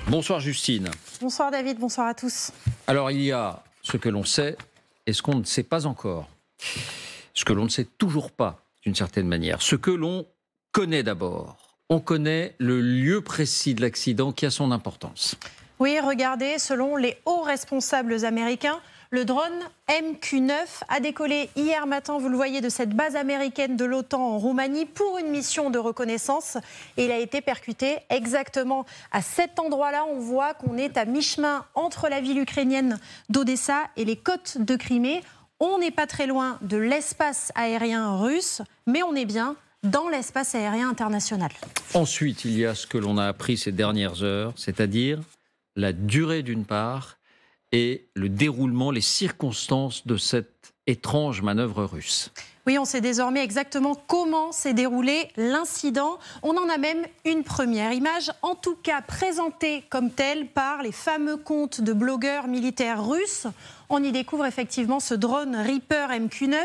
Bonsoir Justine. Bonsoir David, bonsoir à tous. Alors il y a ce que l'on sait et ce qu'on ne sait pas encore. Ce que l'on ne sait toujours pas d'une certaine manière. Ce que l'on connaît d'abord. On connaît le lieu précis de l'accident qui a son importance. Oui, regardez, selon les hauts responsables américains, le drone MQ-9 a décollé hier matin, vous le voyez, de cette base américaine de l'OTAN en Roumanie pour une mission de reconnaissance. Et il a été percuté exactement à cet endroit-là. On voit qu'on est à mi-chemin entre la ville ukrainienne d'Odessa et les côtes de Crimée. On n'est pas très loin de l'espace aérien russe, mais on est bien dans l'espace aérien international. Ensuite, il y a ce que l'on a appris ces dernières heures, c'est-à-dire la durée d'une part, et le déroulement, les circonstances de cette étrange manœuvre russe. Oui, on sait désormais exactement comment s'est déroulé l'incident. On en a même une première image, en tout cas présentée comme telle par les fameux comptes de blogueurs militaires russes. On y découvre effectivement ce drone Reaper MQ-9.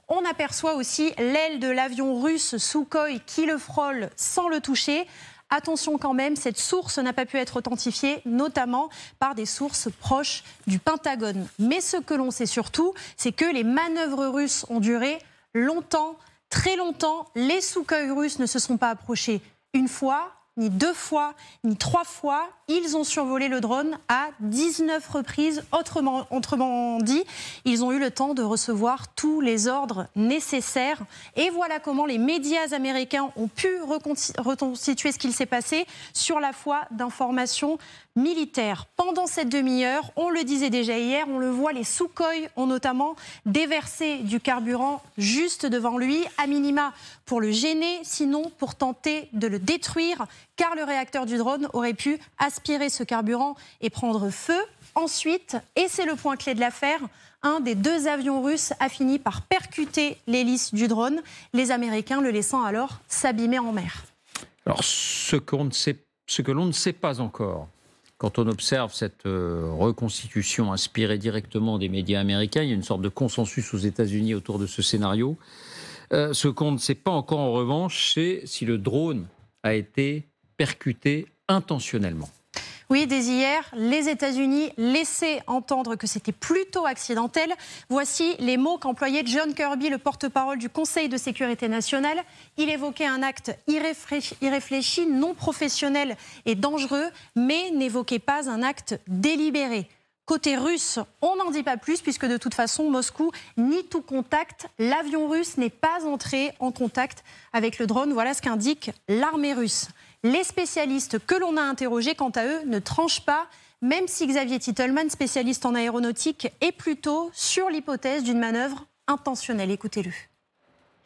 On aperçoit aussi l'aile de l'avion russe Sukhoi qui le frôle sans le toucher. Attention quand même, cette source n'a pas pu être authentifiée, notamment par des sources proches du Pentagone. Mais ce que l'on sait surtout, c'est que les manœuvres russes ont duré longtemps, très longtemps. Les Sukhoi russes ne se sont pas approchés une fois, ni deux fois, ni trois fois. Ils ont survolé le drone à 19 reprises. Autrement dit, ils ont eu le temps de recevoir tous les ordres nécessaires. Et voilà comment les médias américains ont pu reconstituer ce qu'il s'est passé sur la foi d'informations militaires. Pendant cette demi-heure, on le disait déjà hier, on le voit, les Sukhoi ont notamment déversé du carburant juste devant lui, à minima pour le gêner, sinon pour tenter de le détruire, car le réacteur du drone aurait pu aspirer ce carburant et prendre feu. Ensuite, et c'est le point clé de l'affaire, un des deux avions russes a fini par percuter l'hélice du drone, les Américains le laissant alors s'abîmer en mer. Alors, ce que l'on ne sait pas encore, quand on observe cette reconstitution inspirée directement des médias américains, il y a une sorte de consensus aux États-Unis autour de ce scénario. Ce qu'on ne sait pas encore en revanche, c'est si le drone a été percuté intentionnellement. Oui, dès hier, les États-Unis laissaient entendre que c'était plutôt accidentel. Voici les mots qu'employait John Kirby, le porte-parole du Conseil de sécurité nationale. Il évoquait un acte irréfléchi, non professionnel et dangereux, mais n'évoquait pas un acte délibéré. Côté russe, on n'en dit pas plus puisque de toute façon, Moscou nie tout contact. L'avion russe n'est pas entré en contact avec le drone. Voilà ce qu'indique l'armée russe. Les spécialistes que l'on a interrogés, quant à eux, ne tranchent pas, même si Xavier Titelman, spécialiste en aéronautique, est plutôt sur l'hypothèse d'une manœuvre intentionnelle. Écoutez-le.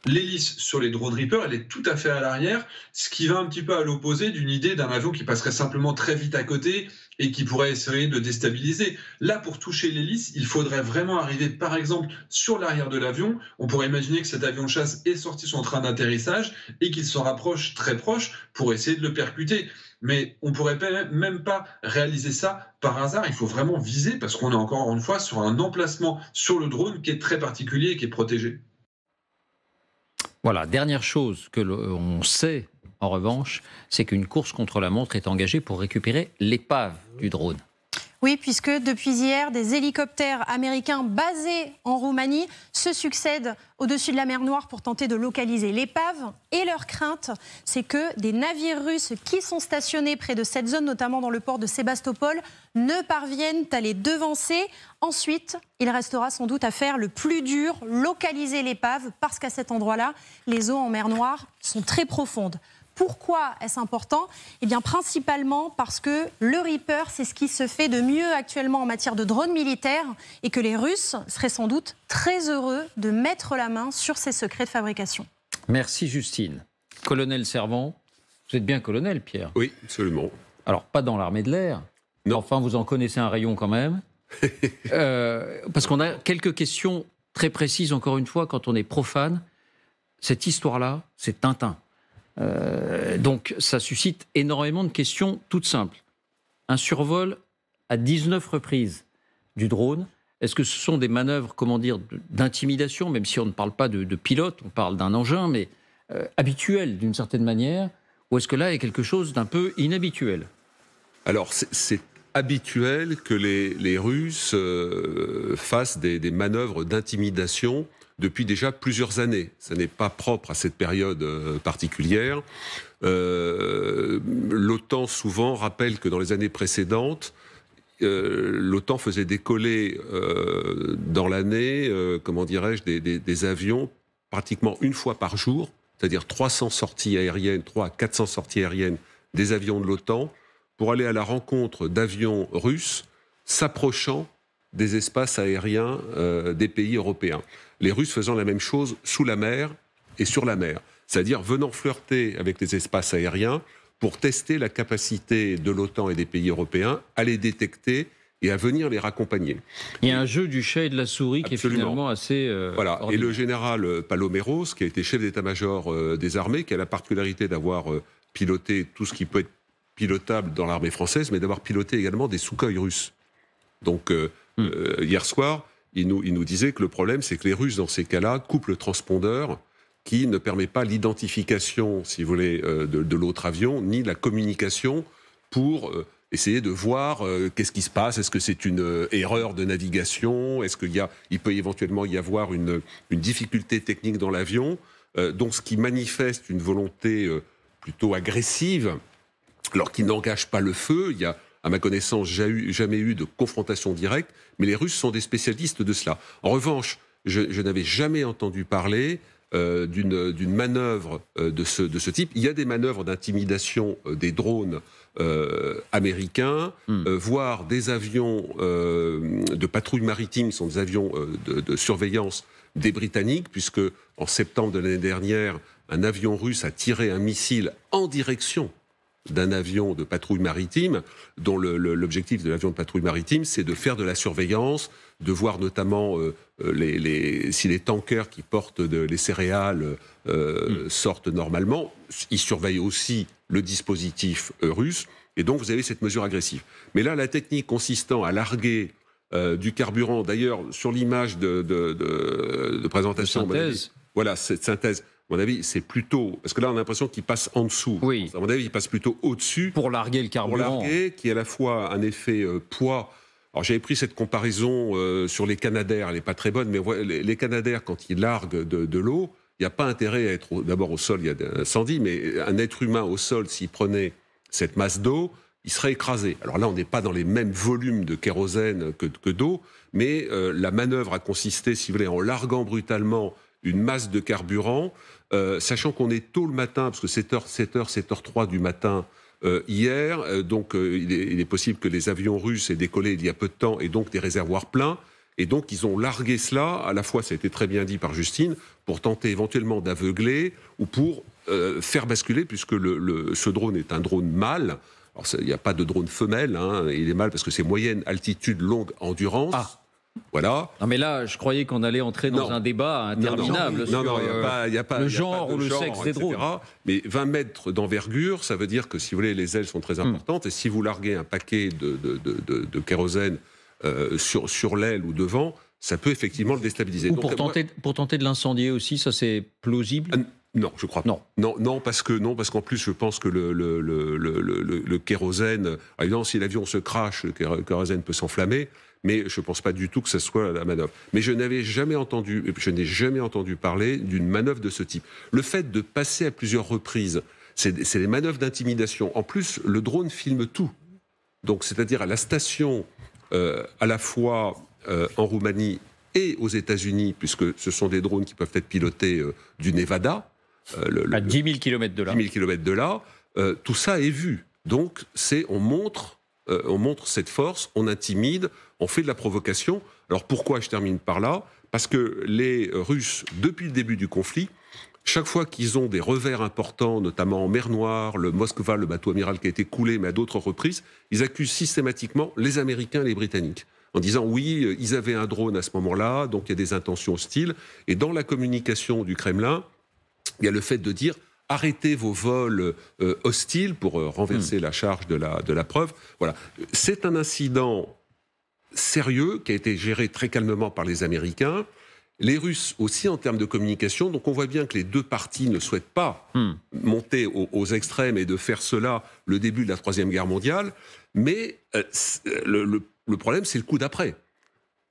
L'hélice sur les drones Reaper, elle est tout à fait à l'arrière, ce qui va un petit peu à l'opposé d'une idée d'un avion qui passerait simplement très vite à côté et qui pourrait essayer de déstabiliser. Là, pour toucher l'hélice, il faudrait vraiment arriver, par exemple, sur l'arrière de l'avion. On pourrait imaginer que cet avion de chasse est sorti son train d'atterrissage et qu'il s'en rapproche très proche pour essayer de le percuter. Mais on ne pourrait même pas réaliser ça par hasard. Il faut vraiment viser parce qu'on est encore une fois sur un emplacement sur le drone qui est très particulier et qui est protégé. Voilà, dernière chose que l'on sait, en revanche, c'est qu'une course contre la montre est engagée pour récupérer l'épave du drone. Oui, puisque depuis hier, des hélicoptères américains basés en Roumanie se succèdent au-dessus de la mer Noire pour tenter de localiser l'épave. Et leur crainte, c'est que des navires russes qui sont stationnés près de cette zone, notamment dans le port de Sébastopol, ne parviennent à les devancer. Ensuite, il restera sans doute à faire le plus dur, localiser l'épave, parce qu'à cet endroit-là, les eaux en mer Noire sont très profondes. Pourquoi est-ce important ? Eh bien, principalement parce que le Reaper, c'est ce qui se fait de mieux actuellement en matière de drones militaires et que les Russes seraient sans doute très heureux de mettre la main sur ces secrets de fabrication. Merci Justine. Colonel Servan, vous êtes bien colonel, Pierre ? Oui, absolument. Alors, pas dans l'armée de l'air. Non. Enfin, vous en connaissez un rayon quand même. Parce qu'on a quelques questions très précises, encore une fois, quand on est profane. Cette histoire-là, c'est Tintin. Donc ça suscite énormément de questions toutes simples. Un survol à 19 reprises du drone, est-ce que ce sont des manœuvres, comment dire, d'intimidation, même si on ne parle pas de pilote, on parle d'un engin, mais habituel d'une certaine manière, ou est-ce que là il y a quelque chose d'un peu inhabituel ? Alors, c'est habituel que les Russes fassent des manœuvres d'intimidation depuis déjà plusieurs années. Ce n'est pas propre à cette période particulière. L'OTAN souvent rappelle que dans les années précédentes, l'OTAN faisait décoller dans l'année, comment dirais-je, des avions pratiquement une fois par jour, c'est-à-dire 300 sorties aériennes, 300 à 400 sorties aériennes des avions de l'OTAN pour aller à la rencontre d'avions russes s'approchant des espaces aériens des pays européens. Les Russes faisant la même chose sous la mer et sur la mer, c'est-à-dire venant flirter avec les espaces aériens pour tester la capacité de l'OTAN et des pays européens à les détecter et à venir les raccompagner. Il y a un jeu du chat et de la souris qui est finalement assez... voilà. Et le général Paloméros, qui a été chef d'état-major des armées, qui a la particularité d'avoir piloté tout ce qui peut être pilotable dans l'armée française, mais d'avoir piloté également des Sukhoi russes. Donc, hier soir, il nous disait que le problème, c'est que les Russes, dans ces cas-là, coupent le transpondeur qui ne permet pas l'identification, si vous voulez, de l'autre avion, ni la communication pour essayer de voir qu'est-ce qui se passe. Est-ce que c'est une erreur de navigation? Est-ce qu'il peut éventuellement y avoir une difficulté technique dans l'avion? Donc, ce qui manifeste une volonté plutôt agressive, alors qui n'engage pas le feu. Il y a, à ma connaissance, jamais eu de confrontation directe, mais les Russes sont des spécialistes de cela. En revanche, je n'avais jamais entendu parler d'une manœuvre de ce type. Il y a des manœuvres d'intimidation des drones américains, voire des avions de patrouille maritime, qui sont des avions de surveillance des Britanniques, puisque en septembre de l'année dernière, un avion russe a tiré un missile en direction d'un avion de patrouille maritime, dont l'objectif de l'avion de patrouille maritime, c'est de faire de la surveillance, de voir notamment si les tankers qui portent les céréales sortent normalement. Ils surveillent aussi le dispositif russe, et donc vous avez cette mesure agressive. Mais là, la technique consistant à larguer du carburant, d'ailleurs, sur l'image de présentation... De synthèse. Voilà, cette synthèse... À mon avis, c'est plutôt... Parce que là, on a l'impression qu'il passe en dessous. Oui. À mon avis, il passe plutôt au-dessus. Pour larguer le carburant. Pour larguer, qui est à la fois un effet poids. Alors, j'avais pris cette comparaison sur les Canadair. Elle n'est pas très bonne, mais les Canadair, quand ils larguent de l'eau, il n'y a pas intérêt à être... D'abord, au sol, il y a un incendie, mais un être humain au sol, s'il prenait cette masse d'eau, il serait écrasé. Alors là, on n'est pas dans les mêmes volumes de kérosène que d'eau, mais la manœuvre a consisté, si vous voulez, en larguant brutalement une masse de carburant, sachant qu'on est tôt le matin, parce que 7h03 du matin hier, donc il est possible que les avions russes aient décollé il y a peu de temps, et donc des réservoirs pleins, et donc ils ont largué cela, à la fois, ça a été très bien dit par Justine, pour tenter éventuellement d'aveugler, ou pour faire basculer, puisque ce drone est un drone mâle. Alors il n'y a pas de drone femelle, hein, il est mâle parce que c'est moyenne altitude, longue endurance. Ah. Voilà. Non mais là, je croyais qu'on allait entrer dans un débat interminable sur le genre ou le sexe des drones. Mais 20 mètres d'envergure, ça veut dire que, si vous voulez, les ailes sont très importantes, et si vous larguez un paquet de kérosène sur l'aile ou devant, ça peut effectivement le déstabiliser. Ou pour tenter de l'incendier aussi, ça c'est plausible? Non, je crois pas. Non, parce qu'en plus, je pense que le kérosène... Évidemment, si l'avion se crache, le kérosène peut s'enflammer, mais je ne pense pas du tout que ce soit la manœuvre. Mais je n'ai jamais entendu parler d'une manœuvre de ce type. Le fait de passer à plusieurs reprises, c'est des manœuvres d'intimidation. En plus, le drone filme tout. Donc, c'est-à-dire à la station, à la fois en Roumanie et aux États-Unis, puisque ce sont des drones qui peuvent être pilotés du Nevada, à 10 000 km de là. 10 000 km de là, tout ça est vu. Donc, on montre cette force, on intimide, on fait de la provocation. Alors pourquoi je termine par là? Parce que les Russes, depuis le début du conflit, chaque fois qu'ils ont des revers importants, notamment en mer Noire, le Moskva, le bateau amiral qui a été coulé, mais à d'autres reprises, ils accusent systématiquement les Américains et les Britanniques, en disant oui, ils avaient un drone à ce moment-là, donc il y a des intentions hostiles. Et dans la communication du Kremlin, il y a le fait de dire arrêtez vos vols hostiles pour renverser la charge de la preuve. Voilà. C'est un incident sérieux qui a été géré très calmement par les Américains Les Russes aussi en termes de communication. Donc on voit bien que les deux parties ne souhaitent pas monter aux extrêmes et de faire cela le début de la Troisième Guerre mondiale. Mais le problème, c'est le coup d'après.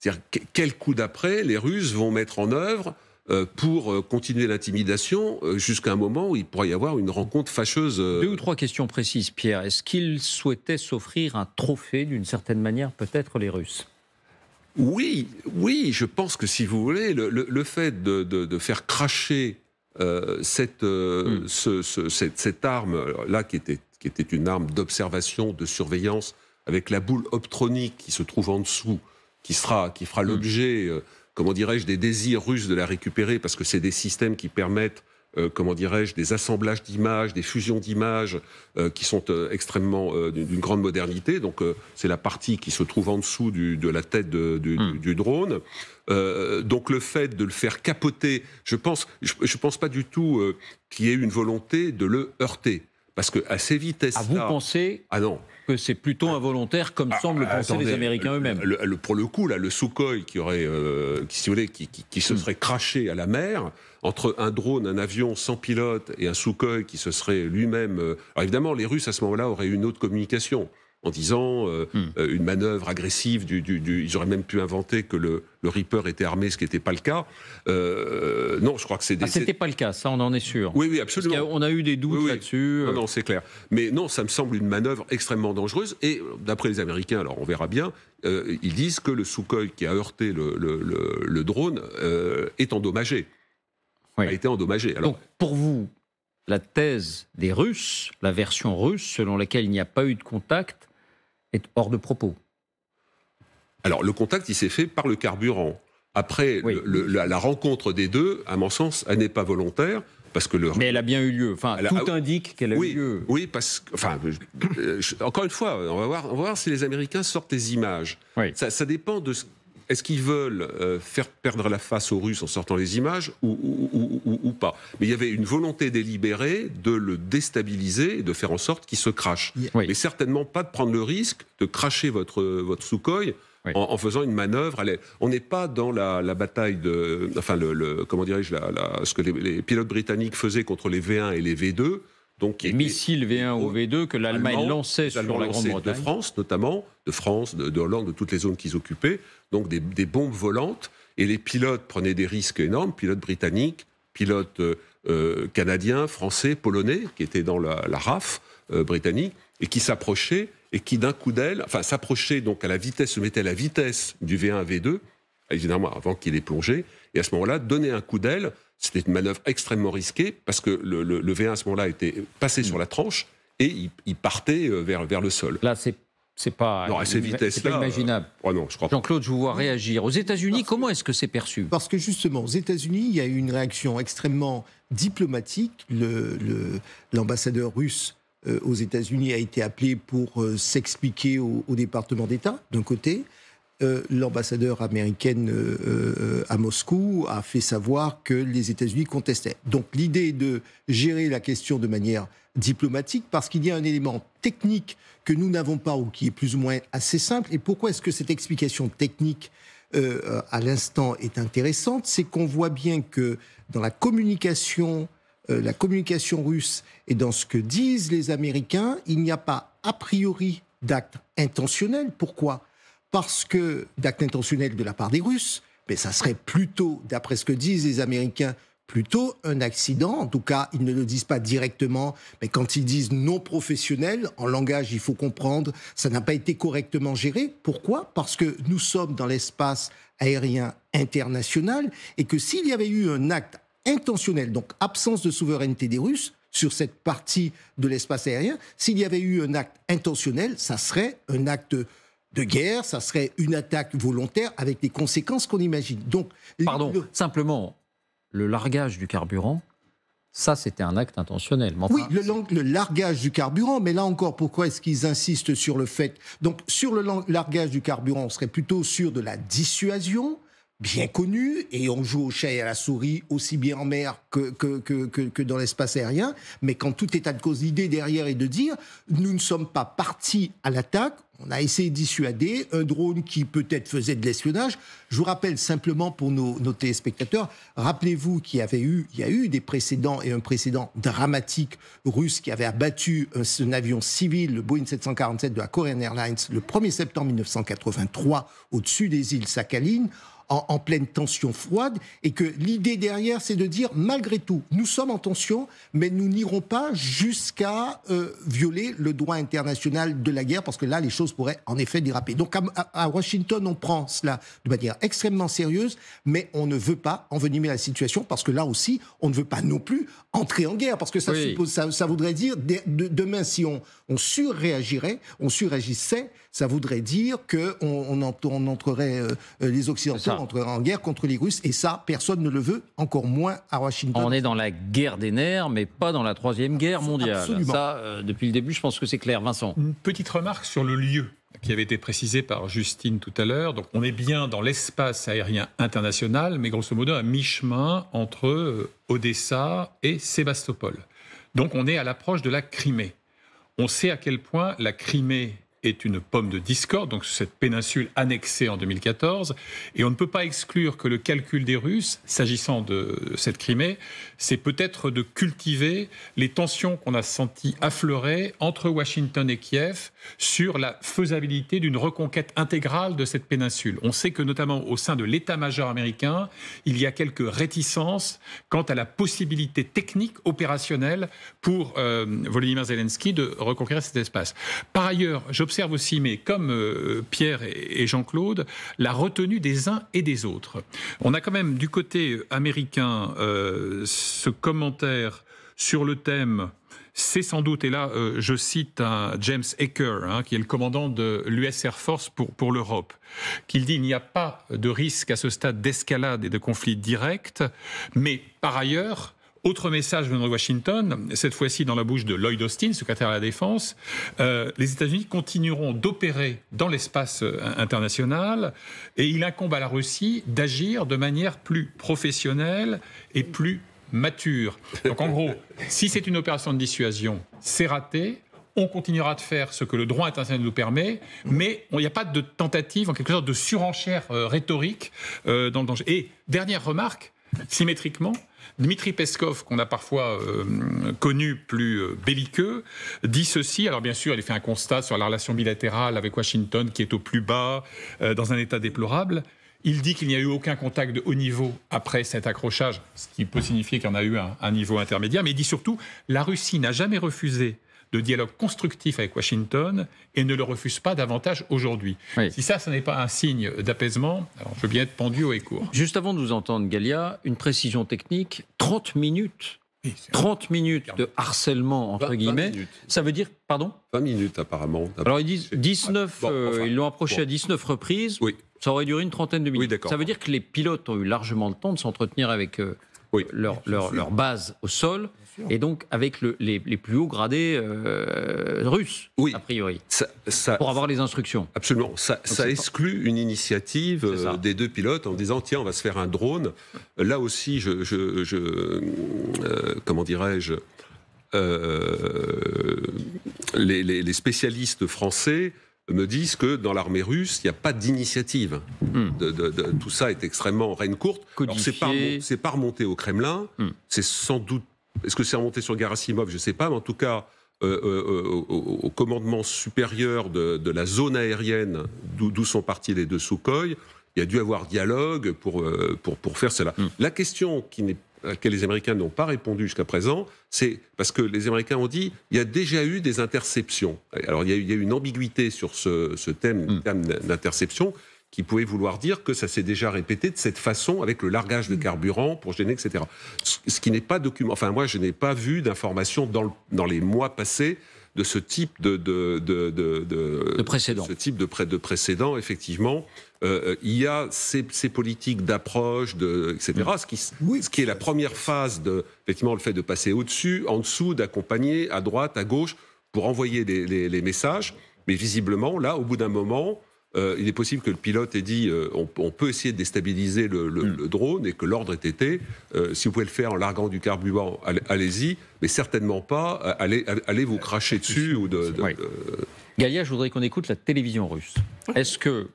C'est-à-dire quel coup d'après les Russes vont mettre en œuvre pour continuer l'intimidation jusqu'à un moment où il pourrait y avoir une rencontre fâcheuse. 2 ou 3 questions précises, Pierre. Est-ce qu'ils souhaitaient s'offrir un trophée d'une certaine manière, peut-être les Russes ? Oui, je pense que si vous voulez, le fait de faire cracher cette arme-là, qui était une arme d'observation, de surveillance, avec la boule optronique qui se trouve en dessous, qui fera l'objet, comment dirais-je, des désirs russes de la récupérer, parce que c'est des systèmes qui permettent, comment dirais-je, des assemblages d'images, des fusions d'images qui sont extrêmement d'une grande modernité. Donc c'est la partie qui se trouve en dessous de la tête du drone. Donc le fait de le faire capoter, je pense pas du tout qu'il y ait eu une volonté de le heurter. Parce que à ces vitesses-là... Vous pensez que c'est plutôt involontaire, comme semblent penser les Américains eux-mêmes. Pour le coup, là, le Sukhoi qui aurait, si vous voulez, qui se serait craché à la mer, entre un drone, un avion sans pilote et un Sukhoi qui se serait lui-même... Alors évidemment, les Russes, à ce moment-là, auraient eu une autre communication, en disant une manœuvre agressive ils auraient même pu inventer que le Reaper était armé, ce qui n'était pas le cas. Non, je crois que c'est des... c'était pas le cas, ça on en est sûr. Oui, absolument. Parce qu'on a eu des doutes là-dessus. Non, c'est clair. Mais non, ça me semble une manœuvre extrêmement dangereuse. Et d'après les Américains, alors on verra bien, ils disent que le Sukhoi qui a heurté le drone est endommagé. Oui. A été endommagé. Alors, donc pour vous, la thèse des Russes, la version russe selon laquelle il n'y a pas eu de contact, est hors de propos. Alors, le contact, il s'est fait par le carburant. Après, la rencontre des deux, à mon sens, elle n'est pas volontaire. Parce que mais elle a bien eu lieu. Enfin, tout indique qu'elle a eu lieu. Oui, parce que... Enfin, encore une fois, on va voir si les Américains sortent les images. Oui. Ça dépend de... Est-ce qu'ils veulent faire perdre la face aux Russes en sortant les images ou pas? Mais il y avait une volonté délibérée de le déstabiliser et de faire en sorte qu'il se crache. Oui. Mais certainement pas de prendre le risque de cracher votre Sukhoi en faisant une manœuvre. On n'est pas dans la bataille de... Enfin, comment dirais-je, ce que les pilotes britanniques faisaient contre les V1 et les V2. Donc, les missiles V1 ou V2 que l'Allemagne lançait sur la Grande-Bretagne. De France, notamment, de Hollande, de toutes les zones qu'ils occupaient. Donc des bombes volantes. Et les pilotes prenaient des risques énormes. Pilotes britanniques, pilotes canadiens, français, polonais, qui étaient dans la RAF britannique, et qui s'approchaient, et qui d'un coup d'aile, enfin s'approchaient donc se mettaient à la vitesse du V1 V2, évidemment avant qu'il ait plongé, et à ce moment-là, donner un coup d'aile. C'était une manœuvre extrêmement risquée parce que le V1 à ce moment-là était passé sur la tranche et il partait vers le sol. Là, c'est pas, non, à ces vitesses-là, pas imaginable. Non, je crois pas. Jean-Claude, je vous vois réagir. Aux États-Unis, comment est-ce que c'est perçu? Parce que justement, aux États-Unis, il y a eu une réaction extrêmement diplomatique. L'ambassadeur russe aux États-Unis a été appelé pour s'expliquer au département d'État, d'un côté. L'ambassadeur américaine à Moscou a fait savoir que les États-Unis contestaient. Donc l'idée de gérer la question de manière diplomatique, parce qu'il y a un élément technique que nous n'avons pas ou qui est plus ou moins assez simple. Et pourquoi est-ce que cette explication technique à l'instant est intéressante? C'est qu'on voit bien que dans la communication russe et dans ce que disent les Américains, il n'y a pas a priori d'acte intentionnel. Pourquoi? Parce que d'acte intentionnel de la part des Russes, mais ça serait plutôt, d'après ce que disent les Américains, plutôt un accident. En tout cas, ils ne le disent pas directement, mais quand ils disent non professionnel, en langage, il faut comprendre, ça n'a pas été correctement géré. Pourquoi? Parce que nous sommes dans l'espace aérien international et que s'il y avait eu un acte intentionnel, donc absence de souveraineté des Russes sur cette partie de l'espace aérien, s'il y avait eu un acte intentionnel, ça serait un acte de guerre, ça serait une attaque volontaire avec des conséquences qu'on imagine. Donc, pardon, simplement, le largage du carburant, ça c'était un acte intentionnel. Enfin, oui, le largage du carburant, mais là encore, pourquoi est-ce qu'ils insistent sur le fait... Donc, sur le largage du carburant, on serait plutôt sûr de la dissuasion, bien connu et on joue au chat et à la souris aussi bien en mer que dans l'espace aérien. Mais quand tout état de cause, l'idée derrière est de dire nous ne sommes pas partis à l'attaque, on a essayé de dissuader un drone qui peut-être faisait de l'espionnage. Je vous rappelle simplement pour nos téléspectateurs, rappelez-vous qu'il y a eu des précédents et un précédent dramatique russe qui avait abattu un avion civil, le Boeing 747 de la Korean Airlines, le 1er septembre 1983 au-dessus des îles Sakhalin, en pleine tension froide, et que l'idée derrière, c'est de dire, malgré tout, nous sommes en tension, mais nous n'irons pas jusqu'à violer le droit international de la guerre, parce que là, les choses pourraient en effet déraper. Donc à Washington, on prend cela de manière extrêmement sérieuse, mais on ne veut pas envenimer la situation, parce que là aussi, on ne veut pas non plus entrer en guerre, parce que ça voudrait dire, demain, si on surréagissait, ça voudrait dire qu'on entrerait, les Occidentaux entreraient en guerre contre les Russes, et ça, personne ne le veut, encore moins à Washington. On est dans la guerre des nerfs, mais pas dans la Troisième Guerre mondiale. Absolument. Ça, depuis le début, je pense que c'est clair. Vincent. Une petite remarque sur le lieu qui avait été précisé par Justine tout à l'heure. Donc, on est bien dans l'espace aérien international, mais grosso modo à mi-chemin entre Odessa et Sébastopol. Donc, on est à l'approche de la Crimée. On sait à quel point la Crimée est une pomme de discorde, donc cette péninsule annexée en 2014, et on ne peut pas exclure que le calcul des Russes, s'agissant de cette Crimée, c'est peut-être de cultiver les tensions qu'on a senties affleurer entre Washington et Kiev sur la faisabilité d'une reconquête intégrale de cette péninsule. On sait que notamment au sein de l'état-major américain, il y a quelques réticences quant à la possibilité technique, opérationnelle pour Volodymyr Zelensky de reconquérir cet espace. Par ailleurs, j'observe aussi, mais comme Pierre et Jean-Claude, la retenue des uns et des autres. On a quand même du côté américain ce commentaire sur le thème, c'est sans doute, et là je cite un James Aker, qui est le commandant de l'US Air Force pour l'Europe, qu'il dit il n'y a pas de risque à ce stade d'escalade et de conflit direct, mais par ailleurs, autre message venant de Washington, cette fois-ci dans la bouche de Lloyd Austin, secrétaire à la Défense, les États-Unis continueront d'opérer dans l'espace international et il incombe à la Russie d'agir de manière plus professionnelle et plus mature. Donc en gros, si c'est une opération de dissuasion, c'est raté. On continuera de faire ce que le droit international nous permet, mais il n'y a pas de tentative, en quelque sorte, de surenchère rhétorique dans le danger. Et dernière remarque, symétriquement, Dmitri Peskov, qu'on a parfois connu plus belliqueux, dit ceci. Alors bien sûr, il fait un constat sur la relation bilatérale avec Washington qui est au plus bas, dans un état déplorable. Il dit qu'il n'y a eu aucun contact de haut niveau après cet accrochage, ce qui peut signifier qu'il y en a eu un niveau intermédiaire. Mais il dit surtout, la Russie n'a jamais refusé de dialogue constructif avec Washington et ne le refuse pas davantage aujourd'hui. Oui. Si ça, ce n'est pas un signe d'apaisement, alors je veux bien être pendu haut et court. Juste avant de vous entendre, Galia, une précision technique, 30 minutes. Oui, 30 minutes de harcèlement, entre guillemets. Ça veut dire, pardon ? 20 minutes, apparemment. Alors, ils disent 19, ils l'ont approché à 19 reprises. Oui. Ça aurait duré une trentaine de minutes. Oui, ça veut dire que les pilotes ont eu largement le temps de s'entretenir avec leur base au sol. Et donc avec les plus hauts gradés russes, a priori, pour avoir les instructions. Absolument. Ça exclut une initiative des deux pilotes en disant tiens, on va se faire un drone. Là aussi, comment dirais-je, les spécialistes français me disent que dans l'armée russe, il n'y a pas d'initiative. Tout ça est extrêmement reine courte. Alors, c'est pas remonté au Kremlin, c'est sans doute. Est-ce que c'est remonté sur Gerasimov ? Je ne sais pas, mais en tout cas, au commandement supérieur de la zone aérienne d'où sont partis les deux Sukhoi, il y a dû avoir dialogue pour faire cela. La question à laquelle les Américains n'ont pas répondu jusqu'à présent, c'est parce que les Américains ont dit il y a déjà eu des interceptions. Alors, il y a eu une ambiguïté sur ce thème d'interception, qui pouvait vouloir dire que ça s'est déjà répété de cette façon avec le largage de carburant pour gêner, etc. Ce qui n'est pas documenté. Enfin, moi, je n'ai pas vu d'informations dans les mois passés de ce type de précédent. Ce type de précédent, effectivement. Il y a ces politiques d'approche, etc. Ce qui est la première phase effectivement, le fait de passer au-dessus, en dessous, d'accompagner à droite, à gauche, pour envoyer les messages. Mais visiblement, là, au bout d'un moment, il est possible que le pilote ait dit on peut essayer de déstabiliser le drone et que l'ordre ait été si vous pouvez le faire en larguant du carburant, allez-y, mais certainement pas allez vous cracher dessus. Galia, je voudrais qu'on écoute la télévision russe. Est-ce que,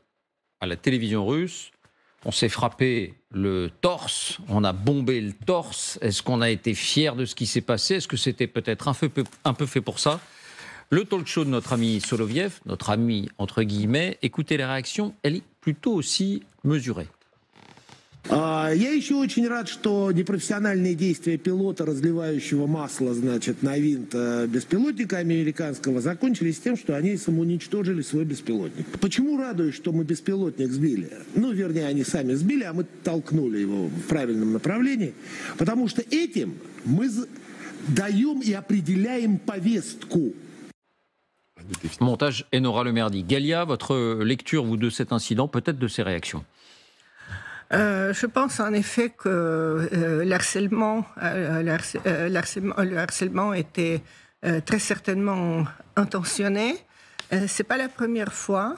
à la télévision russe, on s'est frappé le torse, on a bombé le torse? Est-ce qu'on a été fier de ce qui s'est passé? Est-ce que c'était peut-être un peu fait pour ça? Le talk show de notre ami Soloviev, notre ami entre guillemets, écoutez la réaction, elle est plutôt aussi mesurée. Я еще очень рад, что непрофессиональные действия пилота, разливающего масло, значит, на винт беспилотника американского, закончились тем, что они самоуничтожили свой беспилотник. Почему радуюсь, что мы беспилотник сбили? Ну, вернее, они сами сбили, а мы толкнули его в правильном направлении. Потому что этим мы даем и определяем повестку. Montage Enora Lemerdi. Galia, votre lecture, vous, de cet incident, peut-être de ses réactions? Je pense en effet que le harcèlement était très certainement intentionné. C'est pas la première fois.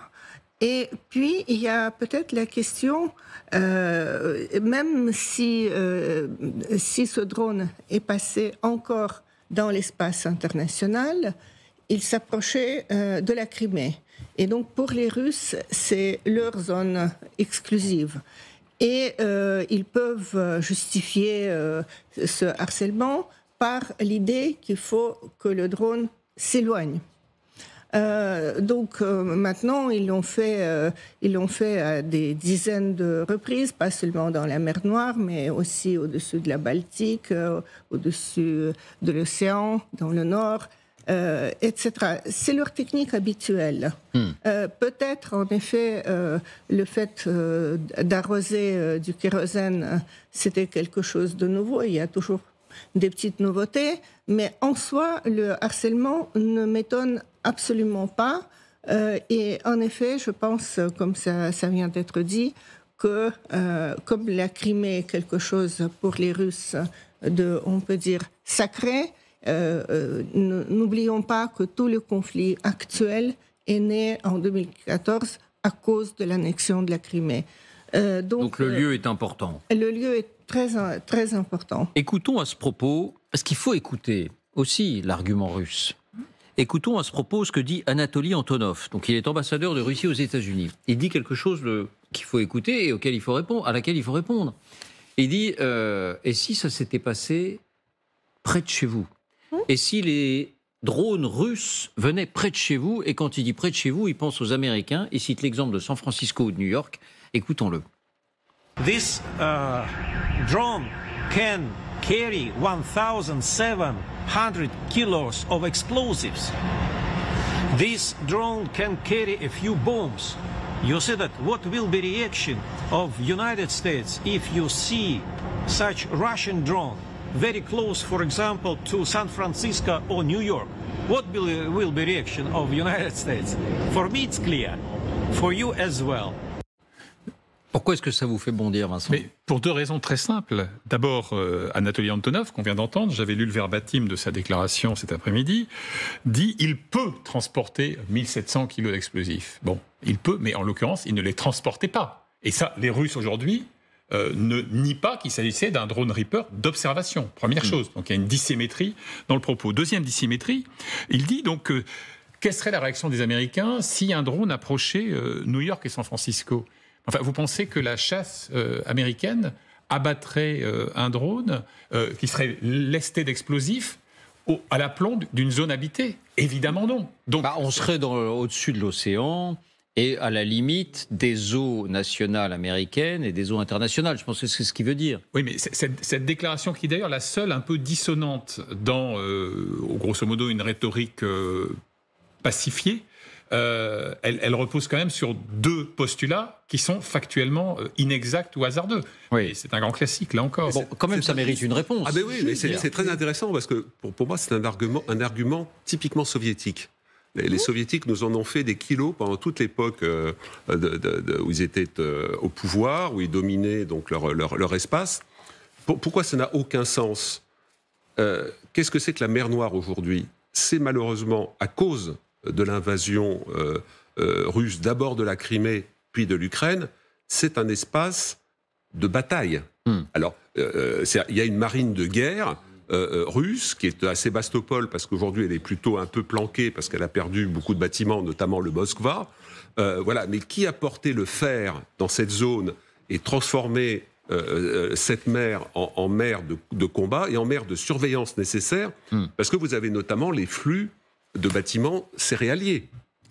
Et puis il y a peut-être la question, même si ce drone est passé encore dans l'espace international, il s'approchait de la Crimée. Et donc pour les Russes, c'est leur zone exclusive. Et ils peuvent justifier ce harcèlement par l'idée qu'il faut que le drone s'éloigne. Donc maintenant, ils l'ont fait à des dizaines de reprises, pas seulement dans la mer Noire, mais aussi au-dessus de la Baltique, au-dessus de l'océan, dans le nord, etc. C'est leur technique habituelle. Peut-être, en effet, le fait d'arroser du kérosène, c'était quelque chose de nouveau. Il y a toujours des petites nouveautés, mais en soi, le harcèlement ne m'étonne absolument pas. Et en effet, je pense, comme ça vient d'être dit, que comme la Crimée est quelque chose pour les Russes on peut dire, sacré, n'oublions pas que tout le conflit actuel est né en 2014 à cause de l'annexion de la Crimée. Donc le lieu est important. Le lieu est très, très important. Écoutons à ce propos, parce qu'il faut écouter aussi l'argument russe. Écoutons à ce propos ce que dit Anatoly Antonov. Donc il est ambassadeur de Russie aux États-Unis. Il dit quelque chose qu'il faut écouter et à laquelle il faut répondre. Il dit et si ça s'était passé près de chez vous? Et si les drones russes venaient près de chez vous? Et quand il dit près de chez vous, il pense aux Américains. Il cite l'exemple de San Francisco ou de New York. Écoutons-le. This drone can carry 1,700 kilos of explosives. This drone can carry a few bombs. You see that what will be the reaction of United States if you see such Russian drone very close, for example, to San Francisco or New York? What will be the reaction of United States? For me, it's clear. For you as well. Pourquoi est-ce que ça vous fait bondir, Vincent? Mais pour deux raisons très simples. D'abord, Anatoly Antonov, qu'on vient d'entendre, j'avais lu le verbatim de sa déclaration cet après-midi, dit « il peut transporter 1700 kilos d'explosifs ». Bon, il peut, mais en l'occurrence, il ne les transportait pas. Et ça, les Russes aujourd'hui ne nient pas qu'il s'agissait d'un drone Reaper d'observation, première chose. Donc il y a une dissymétrie dans le propos. Deuxième dissymétrie, il dit donc quelle serait la réaction des Américains si un drone approchait New York et San Francisco? Enfin, vous pensez que la chasse américaine abattrait un drone qui serait lesté d'explosifs à l'aplomb d'une zone habitée? Évidemment non. Donc, on serait au-dessus de l'océan et à la limite des eaux nationales américaines et des eaux internationales. Je pense que c'est ce qu'il veut dire. Oui, mais cette déclaration qui est d'ailleurs la seule un peu dissonante dans, grosso modo, une rhétorique pacifiée, elle repose quand même sur deux postulats qui sont factuellement inexacts ou hasardeux. Oui. Et c'est un grand classique, là encore. Bon, quand même, ça mérite une réponse. Ah ben oui, mais c'est très intéressant parce que pour moi, c'est un argument typiquement soviétique. Les Soviétiques nous en ont fait des kilos pendant toute l'époque où ils étaient au pouvoir, où ils dominaient donc leur espace. Pourquoi ça n'a aucun sens? Qu'est-ce que c'est que la mer Noire aujourd'hui? C'est malheureusement à cause de l'invasion russe, d'abord de la Crimée, puis de l'Ukraine, c'est un espace de bataille. Alors, il y a une marine de guerre russe qui est à Sébastopol, parce qu'aujourd'hui elle est plutôt un peu planquée, parce qu'elle a perdu beaucoup de bâtiments, notamment le Moskva. Voilà. Mais qui a porté le fer dans cette zone et transformé cette mer en mer de combat et en mer de surveillance nécessaire, parce que vous avez notamment les flux de bâtiments céréaliers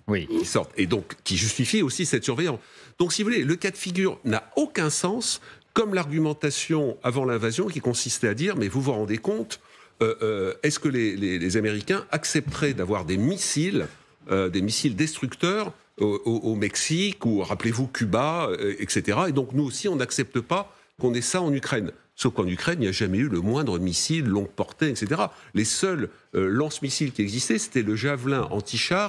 qui sortent, et donc qui justifient aussi cette surveillance. Donc si vous voulez, le cas de figure n'a aucun sens, comme l'argumentation avant l'invasion qui consistait à dire, mais vous vous rendez compte, est-ce que les Américains accepteraient d'avoir des missiles destructeurs au Mexique, ou rappelez-vous Cuba, etc. Et donc nous aussi, on n'accepte pas qu'on ait ça en Ukraine. Sauf qu'en Ukraine, il n'y a jamais eu le moindre missile longue portée, etc. Les seuls lance-missiles qui existaient, c'était le Javelin anti-char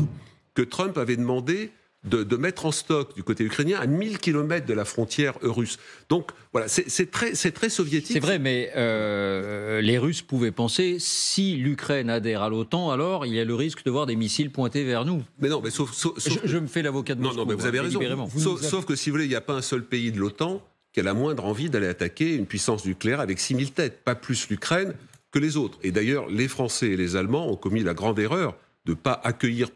que Trump avait demandé de mettre en stock du côté ukrainien à 1000 km de la frontière russe. Donc voilà, c'est très soviétique. C'est vrai, mais les Russes pouvaient penser, si l'Ukraine adhère à l'OTAN, alors il y a le risque de voir des missiles pointés vers nous. Mais non, mais sauf je me fais l'avocat de Moscou. Non, mais vous avez raison. Sauf que si vous voulez, il n'y a pas un seul pays de l'OTAN qui a la moindre envie d'aller attaquer une puissance nucléaire avec 6000 têtes, pas plus l'Ukraine que les autres. Et d'ailleurs, les Français et les Allemands ont commis la grande erreur de ne pas accueillir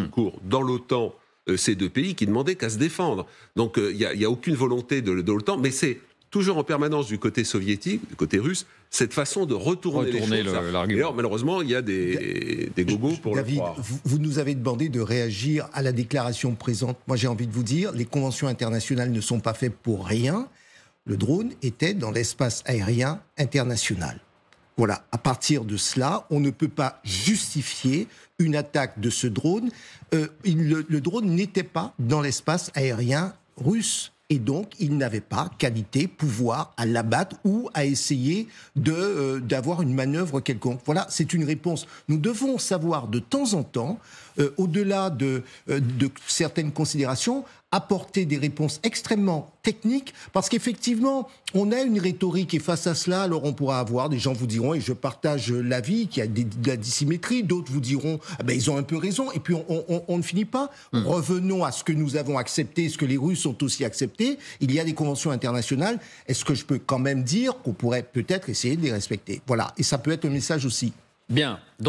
court dans l'OTAN ces deux pays qui demandaient qu'à se défendre. Donc il n'y a aucune volonté de l'OTAN, mais c'est toujours en permanence du côté soviétique, du côté russe, cette façon de retourner les choses. Et alors, malheureusement, il y a des gogos pour David, le croire. Vous nous avez demandé de réagir à la déclaration présente. Moi, j'ai envie de vous dire, les conventions internationales ne sont pas faites pour rien. Le drone était dans l'espace aérien international. Voilà, à partir de cela, on ne peut pas justifier une attaque de ce drone. Le drone n'était pas dans l'espace aérien russe. Et donc, il n'avait pas qualité, pouvoir à l'abattre ou à essayer d'avoir une manœuvre quelconque. Voilà, c'est une réponse. Nous devons savoir de temps en temps, au-delà de certaines considérations, apporter des réponses extrêmement techniques, parce qu'effectivement, on a une rhétorique, et face à cela, alors on pourra avoir, des gens vous diront, et je partage l'avis, qu'il y a de la dissymétrie, d'autres vous diront, ah ben, ils ont un peu raison, et puis on ne finit pas. Revenons à ce que nous avons accepté, ce que les Russes ont aussi accepté. Il y a des conventions internationales. Est-ce que je peux quand même dire qu'on pourrait peut-être essayer de les respecter? Voilà, et ça peut être un message aussi. Bien.